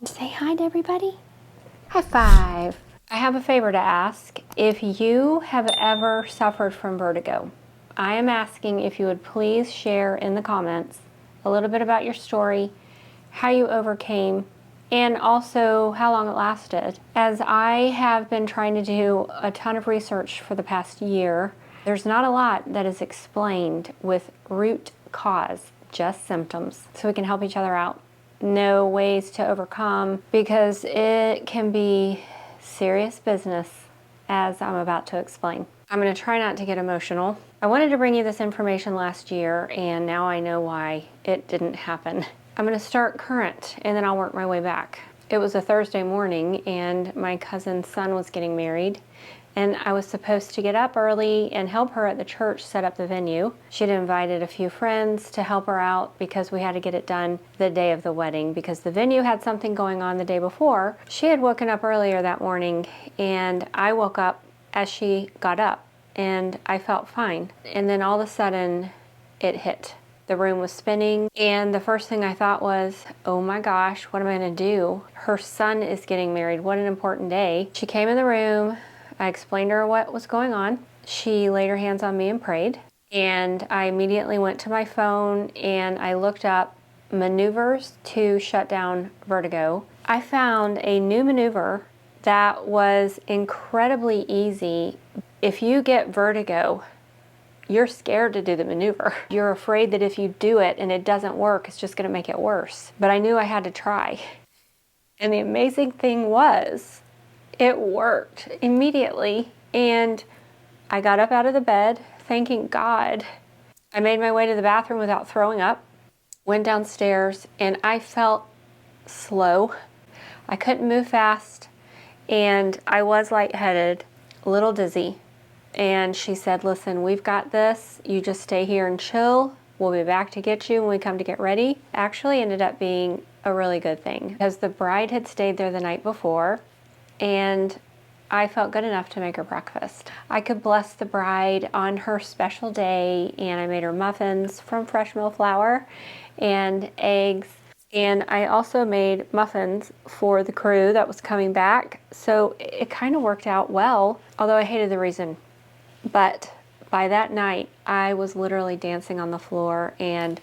Say hi to everybody. High five. I have a favor to ask. If you have ever suffered from vertigo, I am asking if you would please share in the comments a little bit about your story, how you overcame, and also how long it lasted. As I have been trying to do a ton of research for the past year, there's not a lot that is explained with root cause, just symptoms, so we can help each other out. Know ways to overcome, because it can be serious business, as I'm about to explain. I'm going to try not to get emotional. I wanted to bring you this information last year, and now I know why it didn't happen. I'm going to start current, and then I'll work my way back. It was a Thursday morning, and my cousin's son was getting married, and I was supposed to get up early and help her at the church set up the venue. She'd invited a few friends to help her out because we had to get it done the day of the wedding, because the venue had something going on the day before. She had woken up earlier that morning, and I woke up as she got up, and I felt fine. And then all of a sudden, it hit. The room was spinning, and the first thing I thought was, oh my gosh, what am I gonna do? Her son is getting married. What an important day. She came in the room. I explained to her what was going on. She laid her hands on me and prayed. And I immediately went to my phone and I looked up maneuvers to shut down vertigo. I found a new maneuver that was incredibly easy. If you get vertigo, you're scared to do the maneuver. You're afraid that if you do it and it doesn't work, it's just gonna make it worse. But I knew I had to try. And the amazing thing was, it worked immediately, and I got up out of the bed, thanking God. I made my way to the bathroom without throwing up, went downstairs, and I felt slow. I couldn't move fast, and I was lightheaded, a little dizzy. And she said, listen, we've got this. You just stay here and chill. We'll be back to get you when we come to get ready. Actually ended up being a really good thing, because the bride had stayed there the night before, and I felt good enough to make her breakfast. I could bless the bride on her special day, and I made her muffins from fresh mill flour and eggs. And I also made muffins for the crew that was coming back. So it kind of worked out well, although I hated the reason. But by that night, I was literally dancing on the floor, and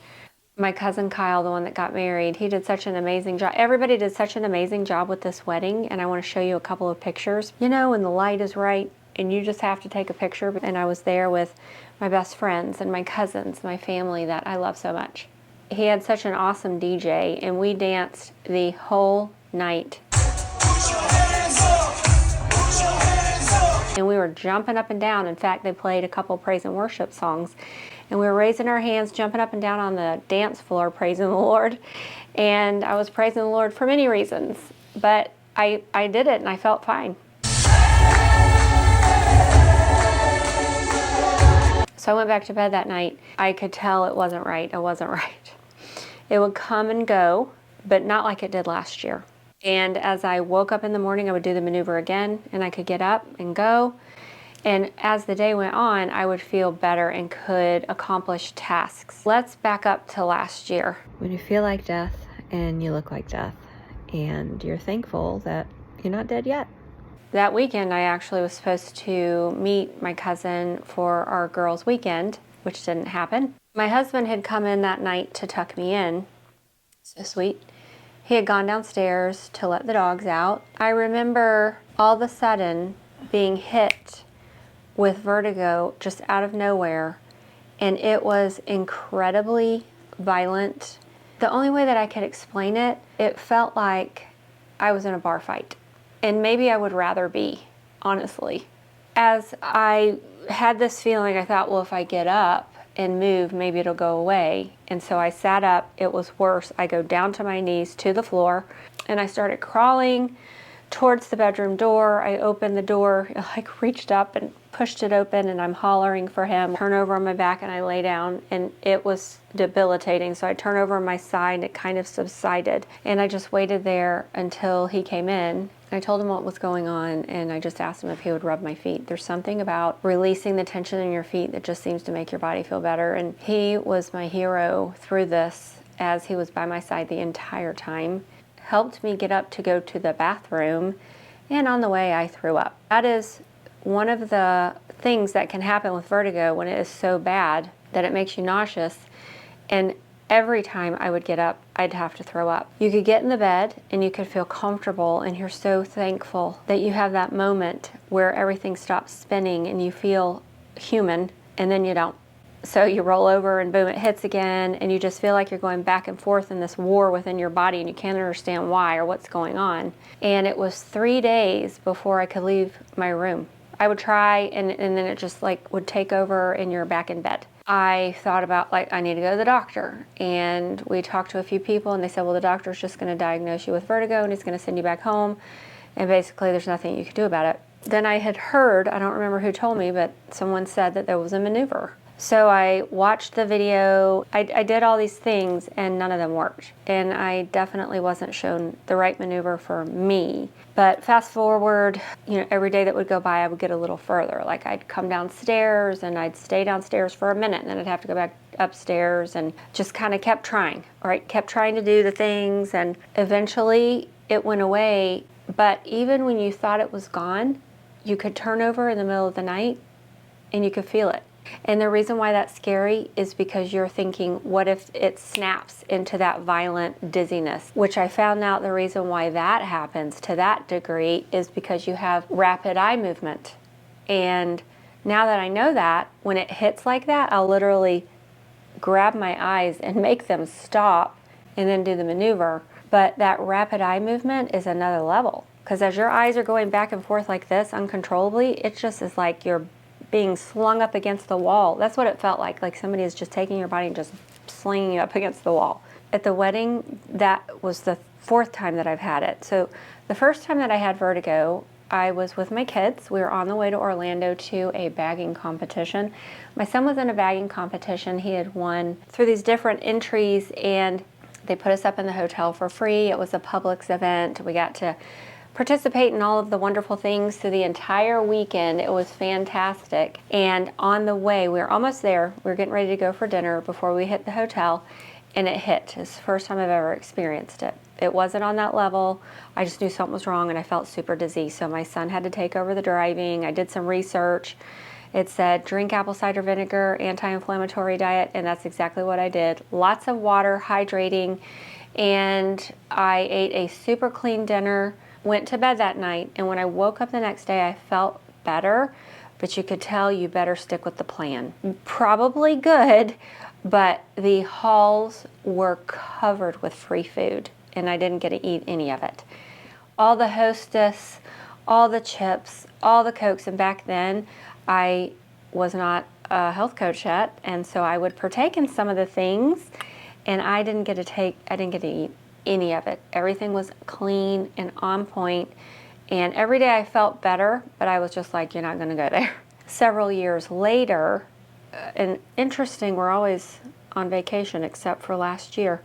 my cousin Kyle, the one that got married, he did such an amazing job. Everybody did such an amazing job with this wedding, and I want to show you a couple of pictures. You know, when the light is right and you just have to take a picture. And I was there with my best friends and my cousins, my family that I love so much. He had such an awesome DJ, and we danced the whole night. And we were jumping up and down. In fact, they played a couple praise and worship songs, and we were raising our hands, jumping up and down on the dance floor, praising the Lord. And I was praising the Lord for many reasons, but I did it, and I felt fine. So I went back to bed that night. I could tell it wasn't right. It wasn't right. It would come and go, but not like it did last year. And as I woke up in the morning, I would do the maneuver again, and I could get up and go. And as the day went on, I would feel better and could accomplish tasks. Let's back up to last year. When you feel like death and you look like death, and you're thankful that you're not dead yet. That weekend, I actually was supposed to meet my cousin for our girls' weekend, which didn't happen. My husband had come in that night to tuck me in. So sweet. He had gone downstairs to let the dogs out. I remember all of a sudden being hit with vertigo just out of nowhere, and it was incredibly violent. The only way that I could explain it, it felt like I was in a bar fight, and maybe I would rather be, honestly. As I had this feeling, I thought, well, if I get up and move, maybe it'll go away. And so I sat up. It was worse. I go down to my knees to the floor, and I started crawling towards the bedroom door. I opened the door, like reached up and pushed it open, and I'm hollering for him. Turn over on my back, and I lay down, and it was debilitating. So I turned over on my side, and it kind of subsided. And I just waited there until he came in. I told him what was going on, and I just asked him if he would rub my feet. There's something about releasing the tension in your feet that just seems to make your body feel better. And he was my hero through this, as he was by my side the entire time, helped me get up to go to the bathroom, and on the way I threw up. That is one of the things that can happen with vertigo when it is so bad that it makes you nauseous. And every time I would get up, I'd have to throw up. You could get in the bed and you could feel comfortable, and you're so thankful that you have that moment where everything stops spinning and you feel human, and then you don't. So you roll over and boom, it hits again, and you just feel like you're going back and forth in this war within your body, and you can't understand why or what's going on. And it was 3 days before I could leave my room. I would try, and then it just like would take over and you're back in bed. I thought about, like, I need to go to the doctor, and we talked to a few people, and they said, well, the doctor's just going to diagnose you with vertigo and he's going to send you back home, and basically there's nothing you can do about it. Then I had heard, I don't remember who told me, but someone said that there was a maneuver. So I watched the video, I did all these things, and none of them worked. And I definitely wasn't shown the right maneuver for me. But fast forward, every day that would go by, I would get a little further. Like, I'd come downstairs and I'd stay downstairs for a minute, and then I'd have to go back upstairs, and just kind of kept trying, right? Kept trying to do the things, and eventually it went away. But even when you thought it was gone, you could turn over in the middle of the night and you could feel it. And the reason why that's scary is because you're thinking, what if it snaps into that violent dizziness? Which I found out the reason why that happens to that degree is because you have rapid eye movement. And now that I know that, when it hits like that, I'll literally grab my eyes and make them stop and then do the maneuver. But that rapid eye movement is another level. Because as your eyes are going back and forth like this uncontrollably, it just is like you're being slung up against the wall. That's what it felt like somebody is just taking your body and just slinging you up against the wall. At the wedding, that was the 4th time that I've had it. So the first time that I had vertigo, I was with my kids. We were on the way to Orlando to a bagging competition. My son was in a bagging competition. He had won through these different entries, and they put us up in the hotel for free. It was a Publix event. We got to participate in all of the wonderful things through the entire weekend. It was fantastic. And on the way, we were almost there. We were getting ready to go for dinner before we hit the hotel, and it hit. It's the first time I've ever experienced it. It wasn't on that level. I just knew something was wrong, and I felt super dizzy. So my son had to take over the driving. I did some research. It said drink apple cider vinegar, anti-inflammatory diet, and that's exactly what I did. Lots of water, hydrating, and I ate a super clean dinner. Went to bed that night, and when I woke up the next day, I felt better, but you could tell you better stick with the plan. Probably good, but the halls were covered with free food, and I didn't get to eat any of it. All the Hostess, all the chips, all the Cokes, and back then, I was not a health coach yet, and so I would partake in some of the things, and I didn't get to eat any of it. Everything was clean and on point, and every day I felt better, but I was just like, you're not going to go there. Several years later, and interesting, we're always on vacation except for last year,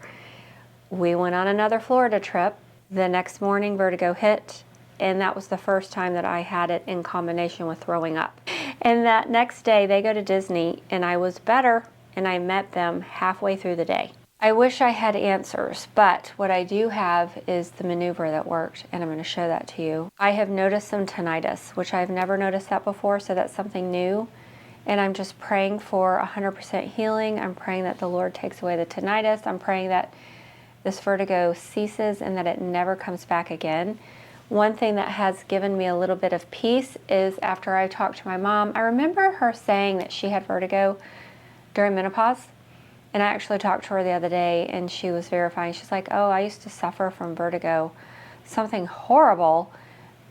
we went on another Florida trip. The next morning, vertigo hit, and that was the first time that I had it in combination with throwing up. And that next day, they go to Disney, and I was better, and I met them halfway through the day. I wish I had answers, but what I do have is the maneuver that worked, and I'm going to show that to you. I have noticed some tinnitus, which I've never noticed that before, so that's something new. And I'm just praying for 100% healing. I'm praying that the Lord takes away the tinnitus. I'm praying that this vertigo ceases and that it never comes back again. One thing that has given me a little bit of peace is after I talked to my mom, I remember her saying that she had vertigo during menopause. And I actually talked to her the other day, and she was verifying. She's like, oh, I used to suffer from vertigo, something horrible,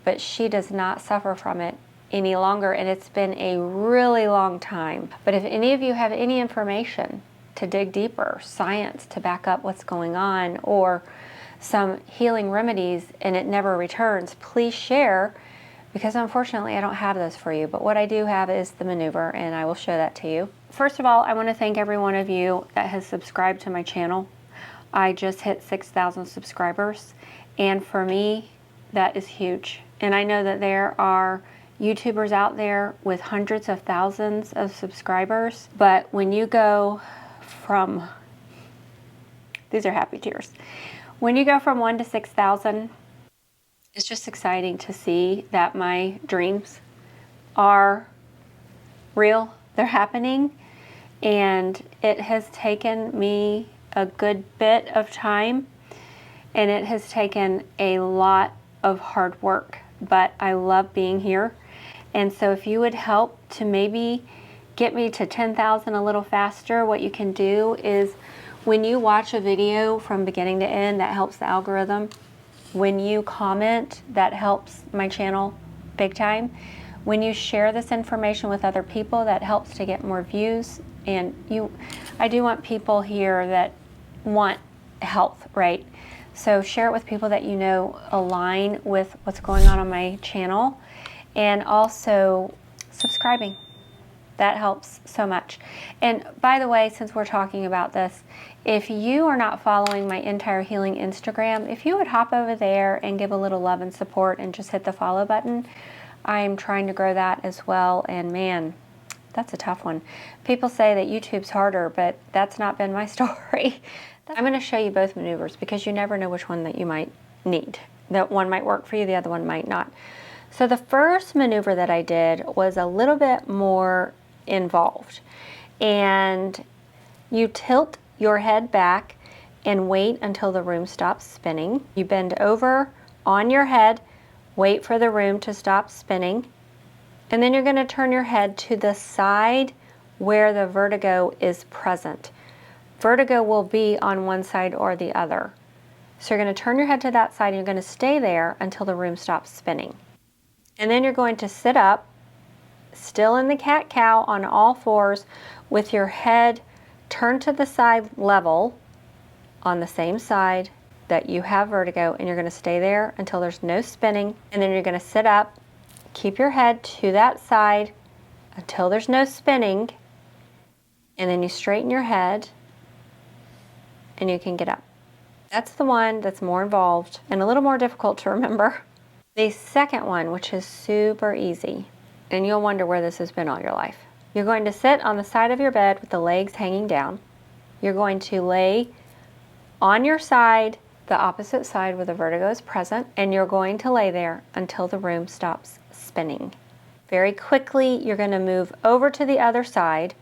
but she does not suffer from it any longer, and it's been a really long time. But if any of you have any information to dig deeper, science to back up what's going on, or some healing remedies and it never returns, please share, because unfortunately I don't have those for you. But what I do have is the maneuver, and I will show that to you. First of all, I want to thank every one of you that has subscribed to my channel. I just hit 6,000 subscribers, and for me, that is huge. And I know that there are YouTubers out there with hundreds of thousands of subscribers, but when you go from, these are happy tears, When you go from 1 to 6,000, it's just exciting to see that my dreams are real. They're happening. And it has taken me a good bit of time, and it has taken a lot of hard work, but I love being here. And so if you would help to maybe get me to 10,000 a little faster, what you can do is when you watch a video from beginning to end, that helps the algorithm. When you comment, that helps my channel big time. When you share this information with other people, that helps to get more views. And I do want people here that want health, right? So share it with people that you know align with what's going on my channel. And also subscribing. That helps so much. And by the way, since we're talking about this, if you are not following my Entire Healing Instagram, if you would hop over there and give a little love and support and just hit the follow button. I'm trying to grow that as well, and man, that's a tough one. People say that YouTube's harder, but that's not been my story. I'm going to show you both maneuvers because you never know which one that you might need. That one might work for you, the other one might not. So the first maneuver that I did was a little bit more involved. And you tilt your head back and wait until the room stops spinning. You bend over on your head, wait for the room to stop spinning. And then you're going to turn your head to the side where the vertigo is present. Vertigo will be on one side or the other. So you're going to turn your head to that side and you're going to stay there until the room stops spinning. And then you're going to sit up, still in the cat-cow on all fours with your head turned to the side level on the same side that you have vertigo, and you're going to stay there until there's no spinning. And then you're going to sit up, keep your head to that side until there's no spinning, and then you straighten your head and you can get up. That's the one that's more involved and a little more difficult to remember. The second one, which is super easy, and you'll wonder where this has been all your life. You're going to sit on the side of your bed with the legs hanging down. You're going to lay on your side, the opposite side where the vertigo is present, and you're going to lay there until the room stops spinning. Very quickly, you're going to move over to the other side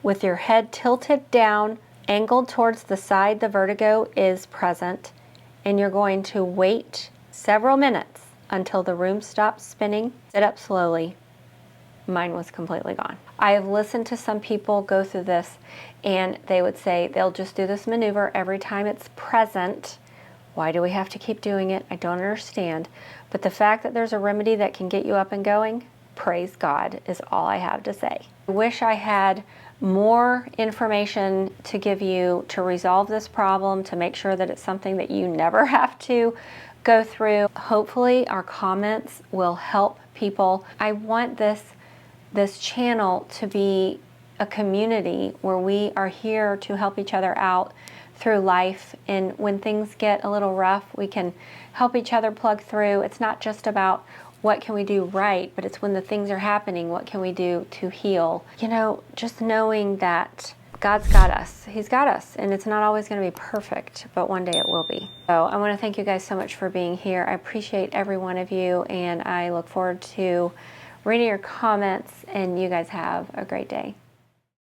with your head tilted down, angled towards the side the vertigo is present, and you're going to wait several minutes until the room stops spinning. Sit up slowly. Mine was completely gone. I have listened to some people go through this and they would say they'll just do this maneuver every time it's present. Why do we have to keep doing it? I don't understand. But the fact that there's a remedy that can get you up and going, praise God, is all I have to say. I wish I had more information to give you to resolve this problem, to make sure that it's something that you never have to go through. Hopefully our comments will help people. I want this channel to be a community where we are here to help each other out through life, and when things get a little rough, we can help each other plug through. It's not just about what can we do right, but it's when the things are happening, what can we do to heal? You know, just knowing that God's got us. He's got us, and it's not always going to be perfect, but one day it will be. So I want to thank you guys so much for being here. I appreciate every one of you, and I look forward to reading your comments, and you guys have a great day.